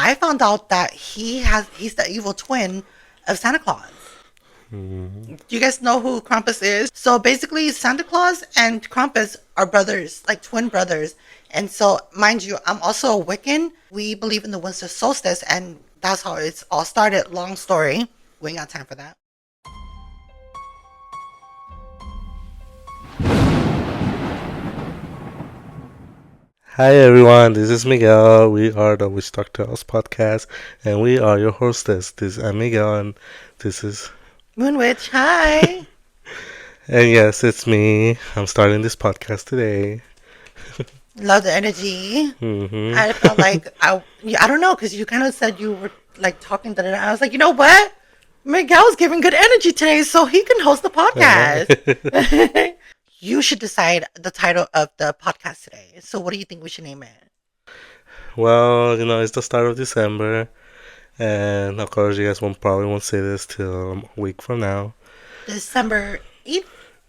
I found out that he's the evil twin of Santa Claus. Mm. Do you guys know who Krampus is? So basically, Santa Claus and Krampus are brothers, like twin brothers. And so, mind you, I'm also a Wiccan. We believe in the winter solstice, and that's how it's all started. Long story. We ain't got time for that. Hi everyone, this is Miguel. We are the WitchDarkTales podcast, and we are your hostess. I'm Miguel, and this is. Moon Witch, hi. And yes, it's me. I'm starting this podcast today. Love the energy. Hmm. I felt like I don't know, because you kind of said you were like talking to I was like, you know what? Miguel's giving good energy today, so he can host the podcast. You should decide the title of the podcast today. So, what do you think we should name it? Well, it's the start of December, and of course, you guys probably won't see this till a week from now, December 8th?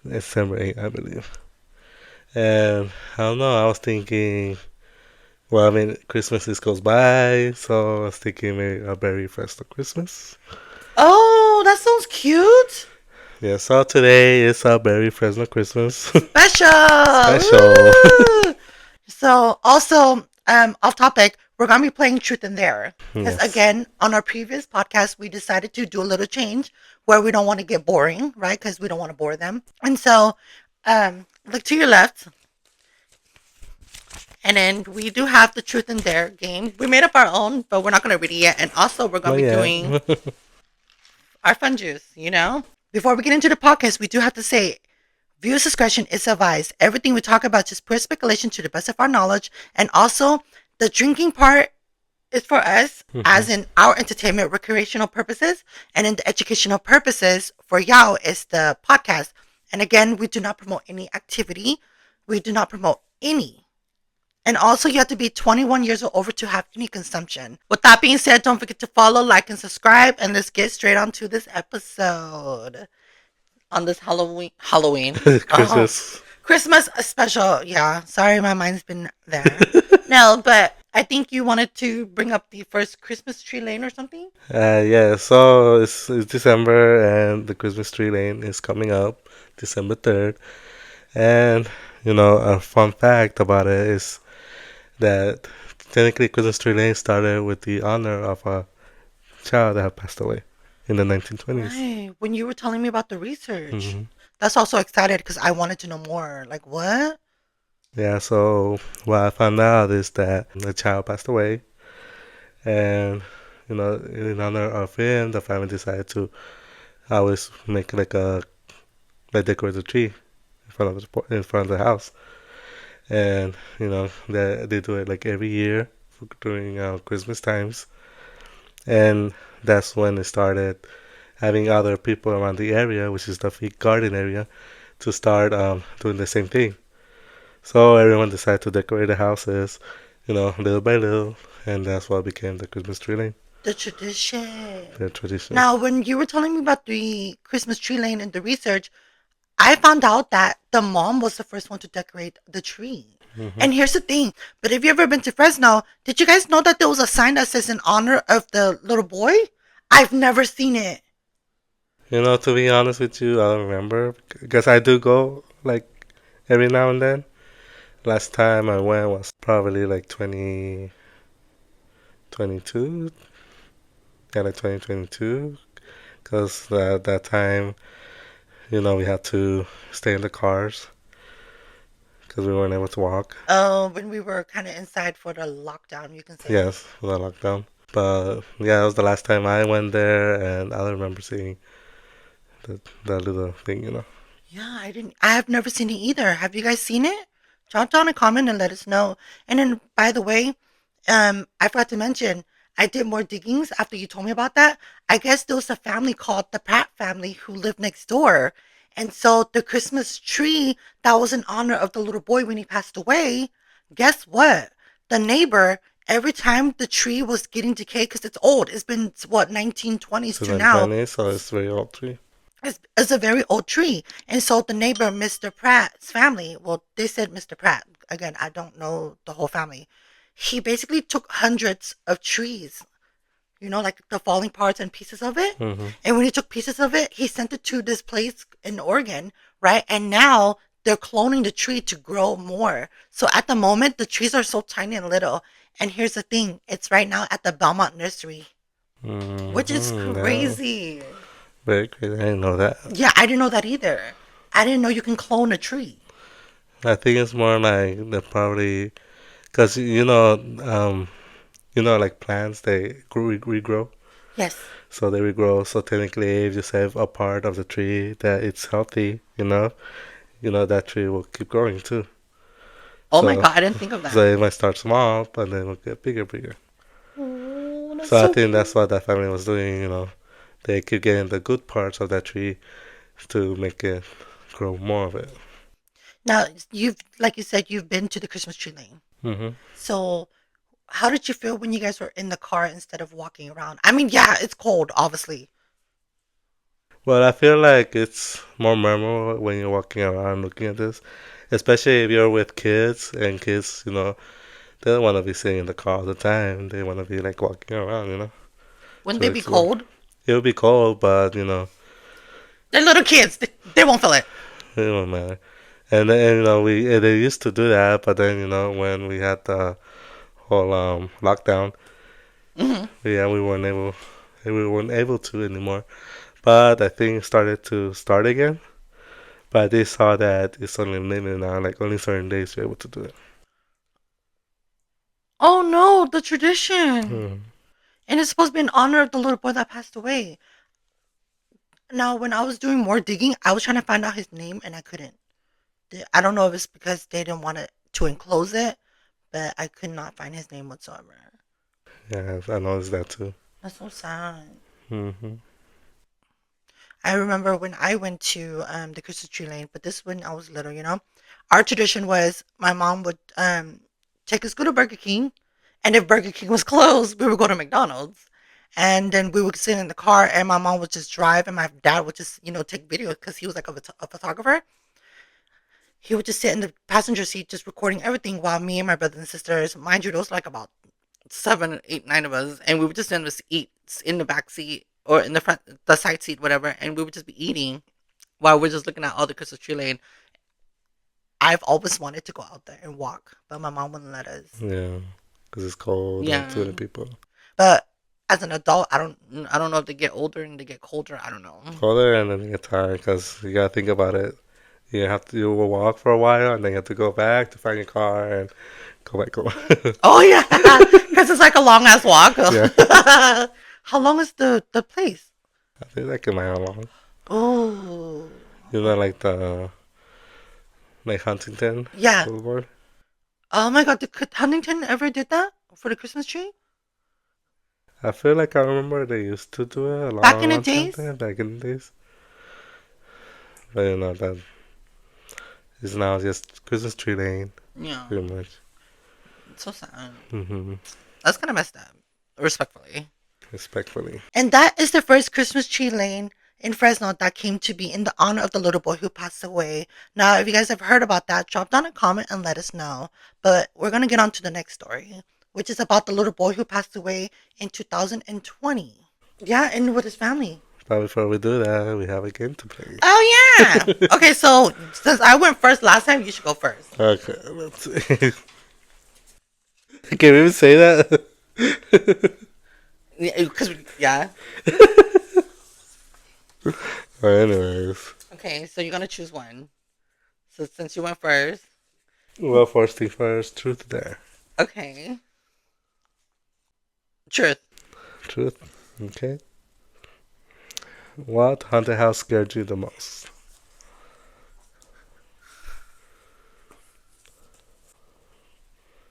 December 8th, I believe. And I don't know, I was thinking, well, I mean, Christmas is close by, so I was thinking maybe a very Fresno Christmas. Oh, that sounds cute. Yeah, so today is a very Fresno Christmas. Special. Special. Woo! So, also, off topic, we're going to be playing Truth in There. Because, Yes. again, on our previous podcast, we decided to do a little change where we don't want to get boring, right? Because we don't want to bore them. And so, look to your left. And then we do have the Truth in Dare game. We made up our own, but we're not going to read it yet. And also, we're going to be doing our fun juice, Before we get into the podcast, we do have to say, viewer's discretion is advised. Everything we talk about is just pure speculation to the best of our knowledge. And also, the drinking part is for us, as in our entertainment, recreational purposes. And in the educational purposes, for y'all, is the podcast. And again, we do not promote any activity. We do not promote any. And also, you have to be 21 years or over to have any consumption. With that being said, don't forget to follow, like, and subscribe. And let's get straight on to this episode. On this Halloween. Christmas. Christmas special. Yeah. Sorry, my mind's been there. No, but I think you wanted to bring up the first Christmas tree lane or something? Yeah, so it's December and the Christmas tree lane is coming up December 3rd. And, a fun fact about it is that technically Christmas tree lane started with the honor of a child that had passed away in the 1920s. Right. When you were telling me about the research, Hmm. that's also excited because I wanted to know more. Like, what? Yeah, so what I found out is that the child passed away, and in honor of him, the family decided to always make like decorate the tree in front of the house, and they do it like every year during Christmas times, and that's when they started having other people around the area, which is the Fig Garden area, to start doing the same thing. So everyone decided to decorate the houses, little by little, and that's what became the Christmas tree lane. The tradition. The tradition. Now, when you were telling me about the Christmas tree lane and the research, I found out that the mom was the first one to decorate the tree. Hmm. And here's the thing. But if you ever been to Fresno, did you guys know that there was a sign that says in honor of the little boy? I've never seen it. To be honest with you, I don't remember because I do go like every now and then. Last time I went was probably like 2022. Yeah, like 2022. Because at that time, we had to stay in the cars because we weren't able to walk. Oh, when we were kind of inside for the lockdown, you can say. Yes, for the lockdown. But yeah, that was the last time I went there, and I don't remember seeing that little thing. Yeah, I have never seen it either. Have you guys seen it? Drop down a comment and let us know. And then, by the way, I forgot to mention, I did more diggings after you told me about that. I guess there was a family called the Pratt family who lived next door. And so the Christmas tree that was in honor of the little boy when he passed away, guess what? The neighbor, every time the tree was getting decayed, because it's old, it's been, what, 1920s to now. 2020, so it's very old tree. It's a very old tree. And so the neighbor, Mr. Pratt's family, well, they said Mr. Pratt. Again, I don't know the whole family. he basically took hundreds of trees, like the falling parts and pieces of it. Mm-hmm. And when he took pieces of it, he sent it to this place in Oregon, right? And now they're cloning the tree to grow more. So at the moment, the trees are so tiny and little. And here's the thing, it's right now at the Belmont Nursery, which is Yeah. crazy. Very crazy. I didn't know that. Yeah, I didn't know that either. I didn't know you can clone a tree. I think it's more like they probably because like plants they regrow. Yes. So they regrow. So technically, if you save a part of the tree that it's healthy, that tree will keep growing too. Oh my So God, I didn't think of so that. it might start small, but then it'll get bigger, bigger. Oh, that's So I so think that's cute. what that family was doing. They keep getting the good parts of that tree to make it grow more of it. Now, like you said, you've been to the Christmas tree lane. Hmm. So, how did you feel when you guys were in the car instead of walking around? I mean, yeah, it's cold, obviously. Well, I feel like it's more memorable when you're walking around looking at this, especially if you're with kids and kids, they don't want to be sitting in the car all the time. They want to be like walking around. Wouldn't To they be explore. cold? It'll be cold, but They're little kids. They won't feel it. it won't matter. And then we they used to do that, but then when we had the whole lockdown, Hmm. yeah, we weren't able to anymore. But I think it started to start again. But they saw that it's only limited now, like only certain days you're able to do it. Oh no, the tradition. Hmm. And it's supposed to be in honor of the little boy that passed away. Now, when I was doing more digging, I was trying to find out his name and I couldn't. I don't know if it's because they didn't want to enclose it, but I could not find his name whatsoever. Yeah, I noticed that too. That's so sad. Hmm. I remember when I went to the Christmas tree lane, but this when I was little. Our tradition was my mom would take us go to Burger King, and if Burger King was closed, we would go to McDonald's. And then we would sit in the car, and my mom would just drive, and my dad would just, take video because he was like a photographer. He would just sit in the passenger seat, just recording everything, while me and my brothers and sisters, mind you, there was like about seven, eight, nine of us, and we would just sit in the seats in the back seat or in the front, the side seat, whatever, and we would just be eating while we're just looking at all the Christmas tree lane. I've always wanted to go out there and walk, but my mom wouldn't let us. Yeah, because it's cold and too Yeah, many people. but as an adult, I don't know if they get older and they get colder. I don't know. Colder and then you get tired because you gotta think about it. You will walk for a while and then you have to go back to find your car and go back home. Oh yeah, because it's like a long ass walk. Yeah, How long is the place? I think that can last long. Oh, Like the like Huntington yeah. Boulevard. Oh my God, did Huntington ever did that for the Christmas tree I feel like I remember they used to do it a back long, in the long time days? there, back in the days. But that is now just Christmas tree lane, Yeah, pretty much. it's so sad. Hmm. That's kind of messed up, respectfully. Respectfully. And that is the first Christmas tree lane in Fresno that came to be in the honor of the little boy who passed away. Now, if you guys have heard about that, drop down a comment and let us know. But we're going to get on to the next story, which is about the little boy who passed away in 2020. Yeah, and with his family. But before we do that, we have a game to play. Oh, yeah. Okay, so since I went first last time, you should go first. Okay, let's see. Can we even say that? Yeah, because, yeah. Anyways. Okay, so you're going to choose one. So since you went first. Well, first thing first, truth there. Okay. Truth. Truth. Okay. What haunted house scared you the most?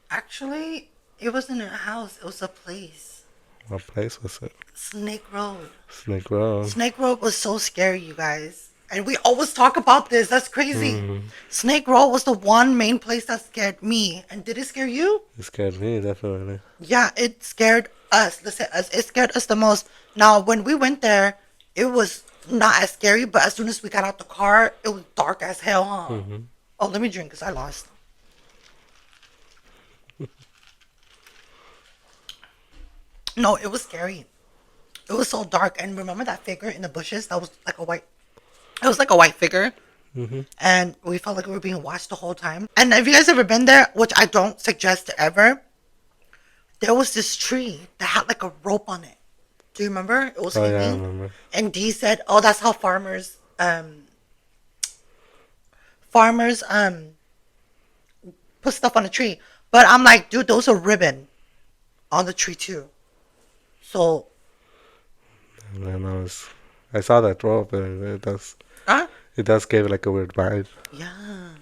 Actually, it wasn't a house, it was a place. What place was it? Snake Road. Snake Road. Snake Road was so scary, you guys. And we always talk about this. That's crazy. Mm, Snake Road was the one main place that scared me. And did it scare you? it scared me, definitely. Yeah, it scared us. Listen, us. It scared us the most. Now, when we went there, it was not as scary, but as soon as we got out the car, it was dark as hell, huh? Hmm. Oh, let me drink because I lost. No, it was scary. It was so dark. And remember that figure in the bushes? That was like a white. It was like a white figure. Mm-hmm. And we felt like we were being watched the whole time. And if you guys ever been there, which I don't suggest ever, there was this tree that had like a rope on it. Do you remember? It was Oh yeah, I hanging. remember. And Dee said, "Oh, that's how farmers put stuff on a tree." But I'm like, dude, those are ribbon on the tree too. So, And then I saw that rope, and huh? it does give like a weird vibe. Yeah.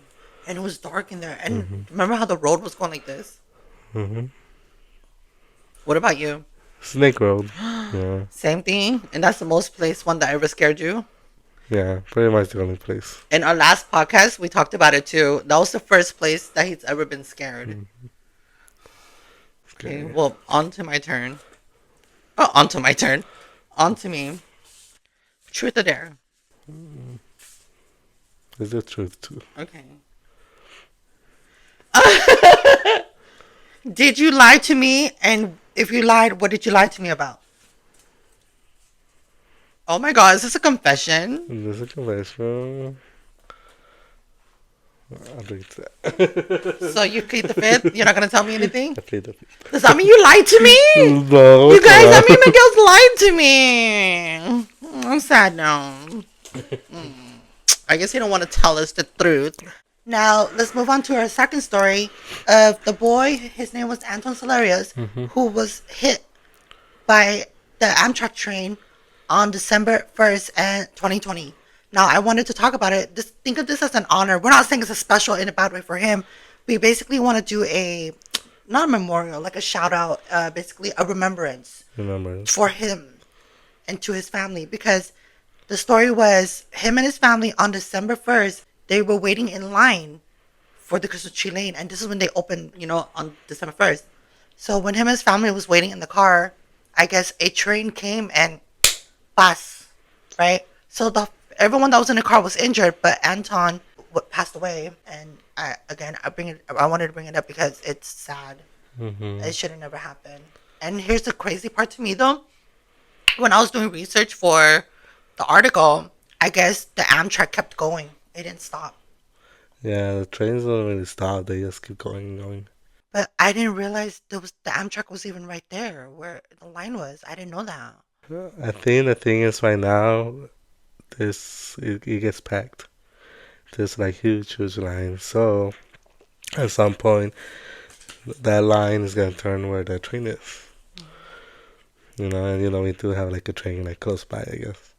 And it was dark in there. And Mm-hmm. remember how the road was going like this? Mm-hmm. What about you? Snake Road. Yeah. Same thing. And that's the most place one that ever scared you. Yeah, pretty much the only place. In our last podcast, we talked about it too. That was the first place that he's ever been scared. Okay, Okay. well, on to my turn. Oh, on to my turn. On to me. Truth or dare? Is the truth too? Okay. Did you lie to me? And if you lied, what did you lie to me about? Oh my god, is this a confession? There's a confession. I'll drink that. So you plead the fifth? You're not gonna tell me anything? I played the fifth. Does that mean you lied to me? No, You guys, that mean Miguel's lied to me. I'm sad now. I guess he don't want to tell us the truth. Now, let's move on to our second story of the boy. His name was Anton Solorio, who was hit by the Amtrak train on December 1st, 2020. Now, I wanted to talk about it. Just think of this as an honor. We're not saying it's a special in a bad way for him. We basically want to do not a memorial, like a shout out, basically a remembrance Remember. for him and to his family, because the story was him and his family on December 1st, they were waiting in line for the Crystal Tree Lane, and this is when they opened, on December 1st. So when him and his family was waiting in the car, I guess a train came and bus, right? So everyone that was in the car was injured, but Anton passed away. And I wanted to bring it up because it's sad. Mm-hmm. It should have never happened. And here's the crazy part to me, though. When I was doing research for the article, I guess the Amtrak kept going. It didn't stop. Yeah, the trains don't really stop. They just keep going and going. But I didn't realize the Amtrak was even right there where the line was. I didn't know that. I think the thing is right now, it gets packed. There's like huge lines. So at some point, that line is gonna turn where the train is. And we do have like a train like close by, I guess.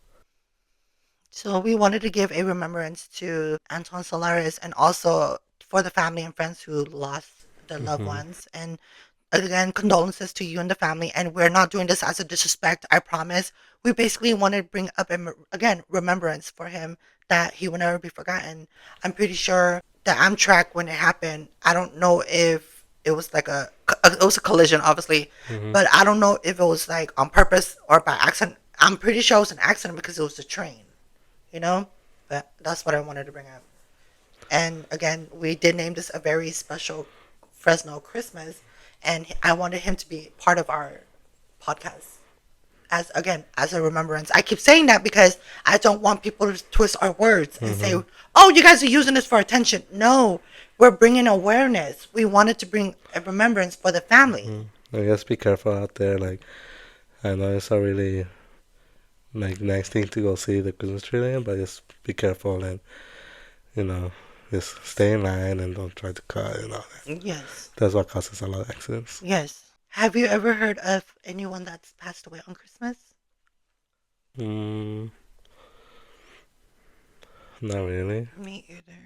So we wanted to give a remembrance to Anton Solaris and also for the family and friends who lost their loved Mm-hmm. ones. And again, condolences to you and the family. And we're not doing this as a disrespect, I promise. We basically want to bring up, again, remembrance for him that he will never be forgotten. I'm pretty sure the Amtrak, when it happened, I don't know if it was like it was a collision, obviously, Mm-hmm. but I don't know if it was like on purpose or by accident. I'm pretty sure it was an accident because it was a train, you know? But that's what I wanted to bring up. And again, we did name this a very special Fresno Christmas, and I wanted him to be part of our podcast as a remembrance. I keep saying that because I don't want people to twist our words and say, "Oh, you guys are using this for attention." No, we're bringing awareness. We wanted to bring a remembrance for the family. I guess be careful out there. Like, I know it's a really like nice thing to go see the Christmas tree land, but just be careful and you know just stay in line and don't try to cut and all that. Yes, That's what causes a lot of accidents. yes. Have you ever heard of anyone that's passed away on Christmas? Mm, not really. Me either.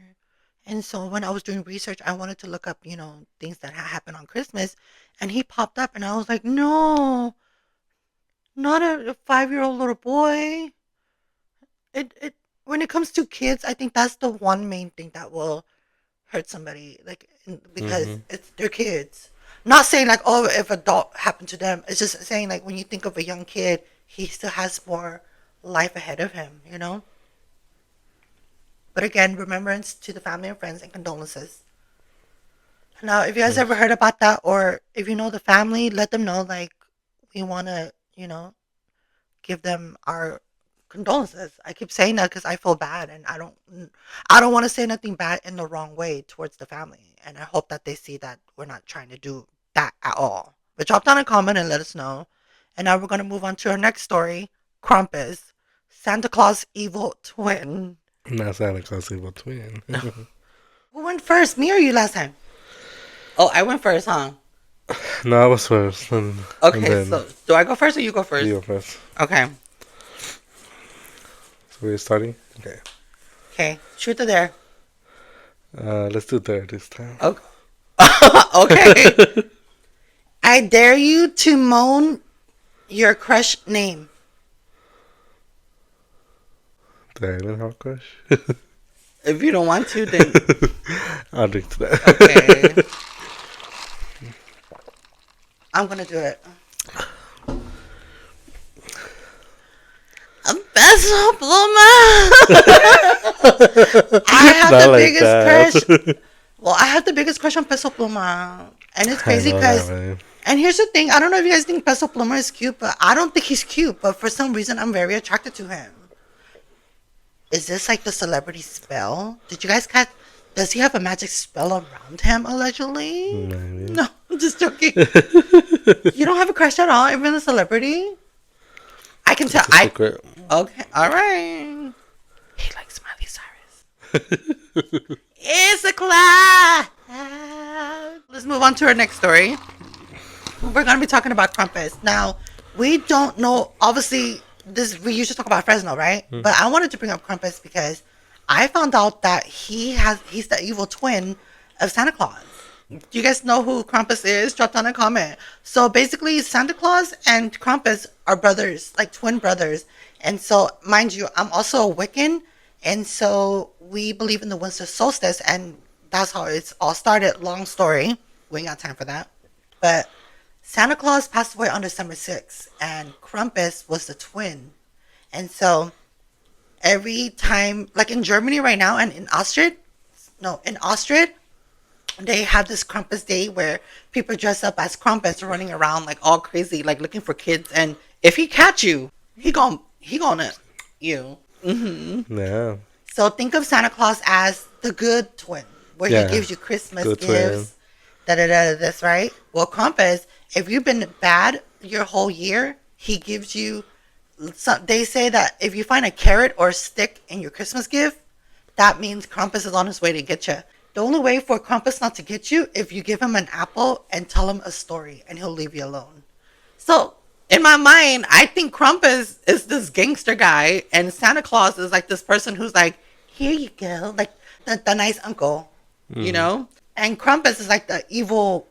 And so when I was doing research, I wanted to look up, things that happened on Christmas, and he popped up, and I was like, no, not a 5-year-old little boy. It when it comes to kids, I think that's the one main thing that will hurt somebody, like because Mm-hmm. it's their kids. Not saying like, oh, if adult happened to them. It's just saying like when you think of a young kid, he still has more life ahead of him. But again, remembrance to the family and friends and condolences. Now, if you guys ever Yes. heard about that, or if you know the family, let them know. Like, we want to, give them our condolences. I keep saying that because I feel bad, and I don't want to say nothing bad in the wrong way towards the family, and I hope that they see that we're not trying to do that at all. But drop down a comment and let us know. And now we're gonna move on to our next story, Krampus, Santa Claus evil twin. Not Santa Claus evil twin. Who went first, me or you last time? Oh, I went first, huh? No, I was first. Okay, then so do I go first or you go first? you go first. Okay. So we're starting? Okay. Okay, truth or dare? Let's do there this time. Okay. Okay. I dare you to moan your crush name. Do I even have a crush? If you don't want to, then I'll drink to that. okay. I'm gonna do it. Peso Pluma. I have Not the like biggest that. crush. Well, I have the biggest crush on Peso Pluma, and it's crazy because. And here's the thing: I don't know if you guys think Peso Pluma is cute, but I don't think he's cute. But for some reason, I'm very attracted to him. Is this like the celebrity spell? Did you guys catch? Does he have a magic spell around him, allegedly? Maybe. No, I'm just joking. You don't have a crush at all, even a celebrity? I can tell. Okay, all right. He likes Miley Cyrus. It's a cloud. Let's move on to our next story. We're going to be talking about Krampus. Now, we don't know, obviously, we usually talk about Fresno, right? Mm. But I wanted to bring up Krampus because I found out that he's the evil twin of Santa Claus. Do you guys know who Krampus is? Drop down a comment. So basically, Santa Claus and Krampus are brothers, like twin brothers. And so, mind you, I'm also a Wiccan. And so we believe in the winter solstice. And that's how it's all started. Long story. We ain't got time for that. But Santa Claus passed away on December 6th. And Krampus was the twin. And so every time, like in Germany right now and in Austria, they have this Krampus day where people dress up as Krampus running around like all crazy, like looking for kids. And if he catch you, he gonna you. Mm-hmm. Yeah. So think of Santa Claus as the good twin, where he gives you Christmas good gifts. This, right? Well, Krampus, if you've been bad your whole year, he gives you. They say that if you find a carrot or a stick in your Christmas gift, that means Krampus is on his way to get you. The only way for Krampus not to get you, if you give him an apple and tell him a story, and he'll leave you alone. So, in my mind, I think Krampus is this gangster guy, and Santa Claus is like this person who's like, here you go, like the nice uncle, you know? And Krampus is like the evil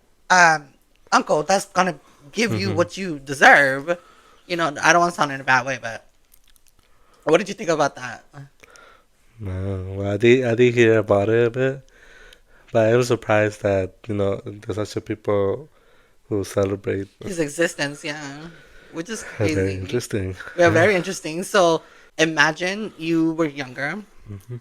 uncle that's gonna give you what you deserve. You know, I don't want to sound in a bad way, but what did you think about that? No, well, I did hear about it a bit, but I was surprised that, there's actually people who celebrate his existence, which is crazy. Very interesting. Yeah, very interesting. So imagine you were younger. Mm-hmm.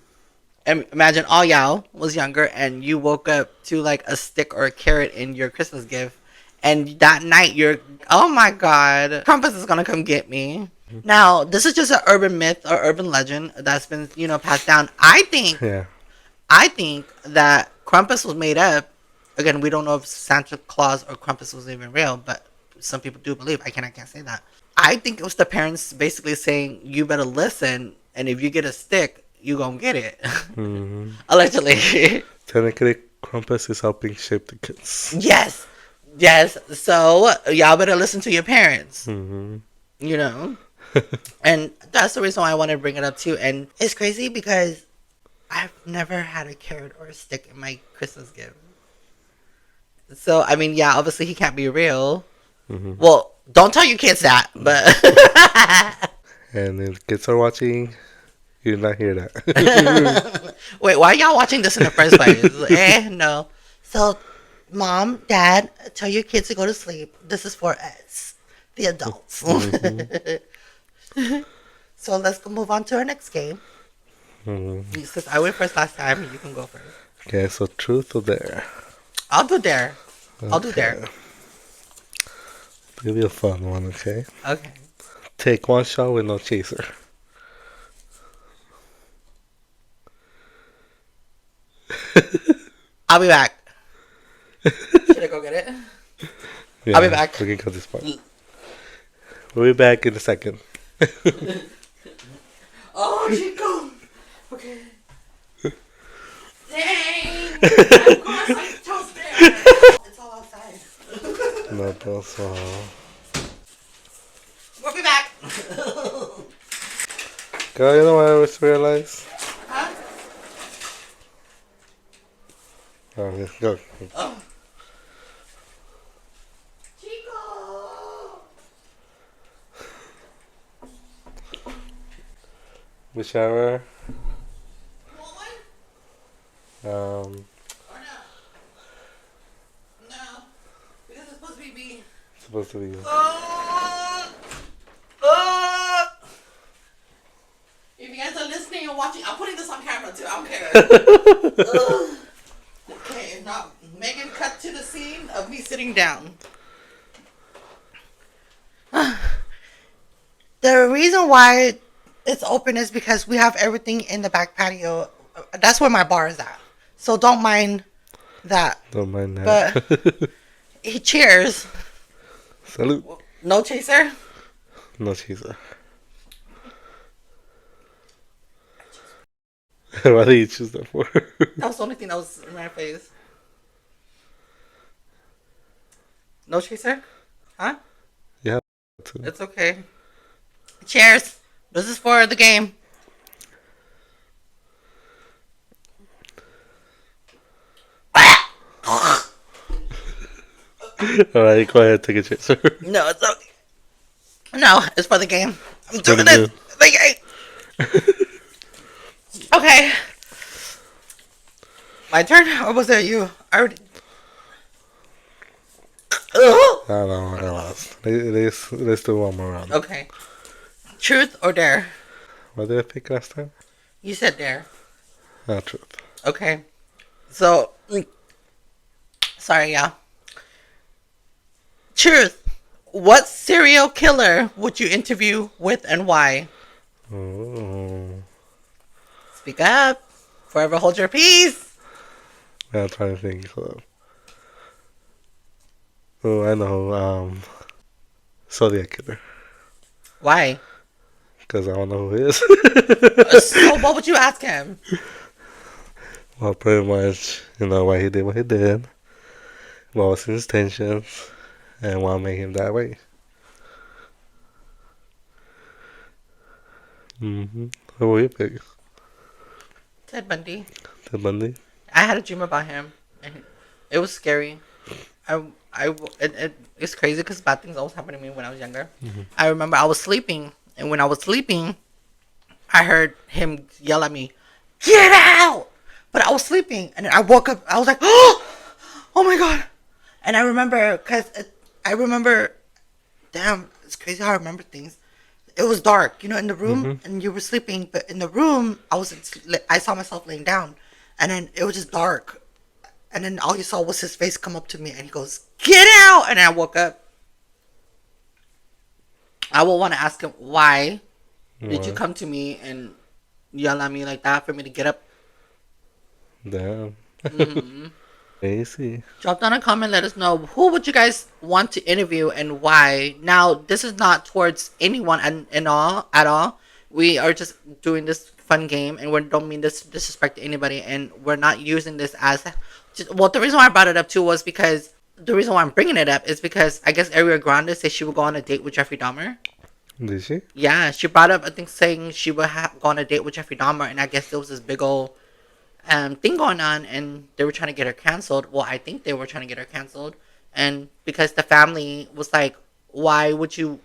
And imagine all y'all was younger and you woke up to like a stick or a carrot in your Christmas gift. And that night you're, oh my God, Krampus is going to come get me. Mm-hmm. Now, this is just an urban myth or urban legend that's been, passed down. I think that Krampus was made up. Again, we don't know if Santa Claus or Krampus was even real, but some people do believe. I can't say that. I think it was the parents basically saying, you better listen, and if you get a stick, you gonna get it. Mm-hmm. Allegedly. Technically, Krampus is helping shape the kids. Yes. So, y'all better listen to your parents. Mm-hmm. And that's the reason why I want to bring it up too. And it's crazy because I've never had a carrot or a stick in my Christmas gift. So, I mean, obviously he can't be real. Mm-hmm. Well, don't tell your kids that, but... And if kids are watching, you'll not hear that. Wait, why are y'all watching this in the first place? No. So, Mom, Dad, tell your kids to go to sleep. This is for us, the adults. Mm-hmm. So, let's go move on to our next game. Mm-hmm. Since I went first last time, you can go first. Okay, so truth or dare? I'll do dare. I'll do dare. It'll be a fun one, okay? Okay. Take one shot with no chaser. I'll be back. Should I go get it? Yeah, I'll be back. we can cut this part. We'll be back in a second. Oh, Chico. Okay. Dang. Of course I toast there. It's all outside. No, that's all. We'll be back. Girl, you know what I just realized? Huh? Oh, yeah, go. Oh. Chico. Whichever. Want one? Um, Or no? No. Because it's supposed to be me. supposed to be. If you guys are listening and watching, I'm putting this on camera too. I don't care. Okay, now Megan, cut to the scene of me sitting down. The reason why it's open is because we have everything in the back patio. That's where my bar is at. So don't mind that. Don't mind that. But cheers. Salute. No chaser. No chaser. Why did you choose that for? That was the only thing that was in my face. No chaser? Huh? Yeah. It's okay. Cheers. This is for the game. Alright, go ahead, take a chaser. No, it's okay. No, it's for the game. I'm For the doing this. The game. Okay. My turn? Or was it you? I already... I don't know, I lost. Let's do one more round. Okay. Truth or dare? What did I pick last time? You said dare. Truth. Okay. So, sorry, yeah. Truth. What serial killer would you interview with and why? Oh. Speak up. Forever hold your peace. I'm trying to think. Oh, I know. Zodiac Killer. Why? Because I don't know who he is. So what would you ask him? Well, pretty much, why he did what he did. What was his intentions. And what made him that way. Mm-hmm. Who will you pick? Ted Bundy. Ted Bundy? I had a dream about him, and it was scary. It's crazy because bad things always happen to me when I was younger. Mm-hmm. I remember I was sleeping, and when I was sleeping, I heard him yell at me, "Get out!" But I was sleeping, and I woke up. I was like, "Oh my god!" And I remember damn, it's crazy how I remember things. It was dark, in the room, mm-hmm. and you were sleeping. But in the room, I saw myself laying down, and then it was just dark. And then all you saw was his face come up to me, and he goes, "Get out!" And I woke up. I will want to ask him, why did you come to me and yell at me like that for me to get up? Damn. Mm-hmm. Crazy. Drop down a comment, let us know who would you guys want to interview and why. Now, this is not towards anyone at all. We are just doing this fun game, and we don't mean this disrespect to anybody, and we're not using this as... Well, the reason why I brought it up too was because... The reason why I'm bringing it up is because I guess Ariana Grande said she would go on a date with Jeffrey Dahmer. Did she? Yeah, she brought up, I think, saying she would go on a date with Jeffrey Dahmer, and I guess there was this big old thing going on, and they were trying to get her canceled. Well, I think they were trying to get her canceled, and because the family was like, why would you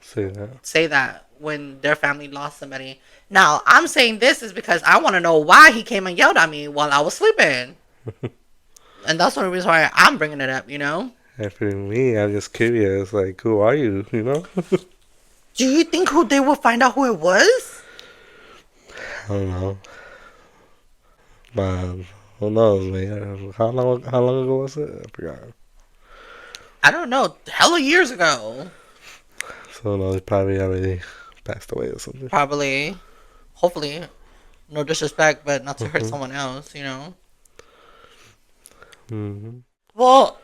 say that when their family lost somebody? Now, I'm saying this is because I want to know why he came and yelled at me while I was sleeping. And that's the reason why I'm bringing it up, And for me, I'm just curious, like, who are you, Do you think they will find out who it was? I don't know. But who knows, man? How long ago was it? I forgot. I don't know, hella years ago. So no, he probably already passed away or something. Probably. Hopefully. No disrespect, but not to hurt Mm-hmm. someone else, you know? Mm-hmm. Well,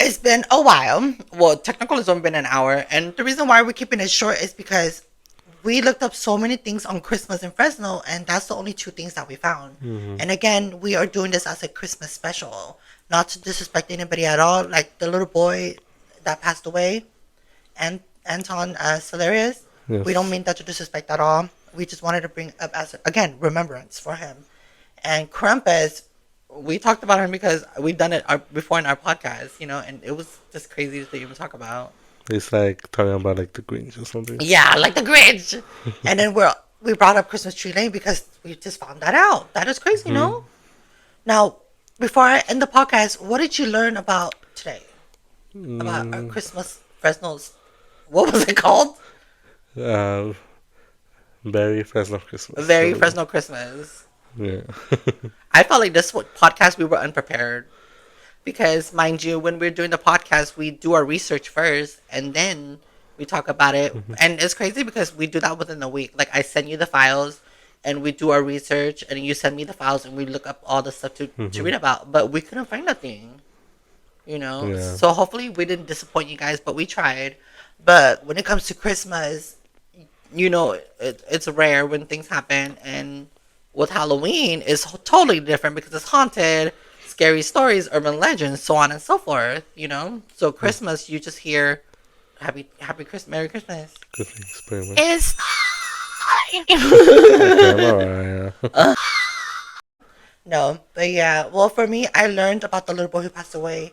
it's been a while. Well, technically it's only been an hour. And the reason why we're keeping it short is because we looked up so many things on Christmas in Fresno, and that's the only two things that we found. Mm-hmm. And again, we are doing this as a Christmas special. Not to disrespect anybody at all. Like the little boy that passed away, and Anton Solorio. We don't Yes. mean that to disrespect at all. We just wanted to bring up as again remembrance for him. And Krampus, we talked about him because we've done it before in our podcast, you know, and it was just crazy to even talk about. It's like talking about like the Grinch or something. Yeah, like the Grinch. And then we brought up Christmas Tree Lane because we just found that out. That is crazy, Mm-hmm. no? Now, before I end the podcast, what did you learn about today? About our Mm, Christmas Fresno's, what was it called? uh, very Fresno Christmas. Very So, Fresno Christmas. yeah. I felt like this podcast we were unprepared because, mind you, when we're doing the podcast, we do our research first and then we talk about it. Mm-hmm. And it's crazy because we do that within a week. Like I send you the files and we do our research, and you send me the files and we look up all the stuff to Mm-hmm. read about. But we couldn't find nothing, you know. Yeah. So hopefully we didn't disappoint you guys, but we tried. But when it comes to Christmas, you know, it's rare when things happen, and with Halloween it's totally different because it's haunted, scary stories, urban legends, so on and so forth, you know. So Christmas, you just hear happy Christmas, Merry Christmas. Good things, pretty much. It's Okay, I'm alright. Yeah. no, but yeah, well, for me, I learned about the little boy who passed away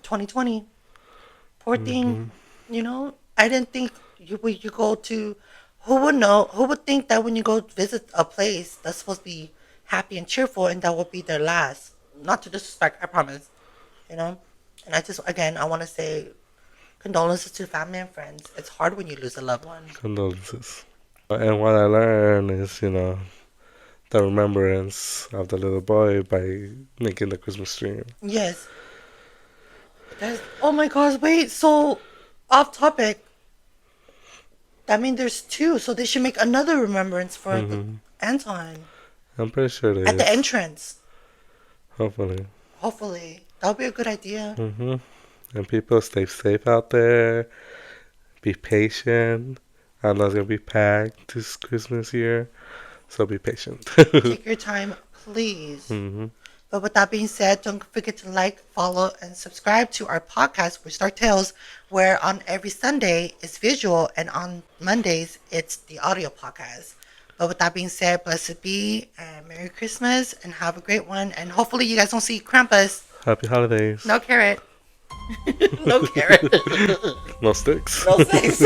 2020. Poor thing, you know. I didn't think you go to. Who would know? Who would think that when you go visit a place that's supposed to be happy and cheerful, and that would be their last? Not to disrespect, I promise. You know. And I just again, I want to say condolences to family and friends. It's hard when you lose a loved one. Condolences. And what I learned is, the remembrance of the little boy by making the Christmas tree. Yes. Oh my gosh! Wait. So off topic. That means there's two, so they should make another remembrance for Mm-hmm. Anton I'm pretty sure it at the is. entrance. Hopefully. Hopefully, that would be a good idea. Mm-hmm. And people stay safe out there. Be patient. I know it's gonna be packed this Christmas year, so be patient. Take your time, please. Mm-hmm. But with that being said, don't forget to like, follow, and subscribe to our podcast, WitchDarkTales, where on every Sunday it's visual and on Mondays it's the audio podcast. But with that being said, blessed be and Merry Christmas and have a great one. And hopefully you guys don't see Krampus. Happy holidays. No carrot. No carrot. No sticks. No thanks.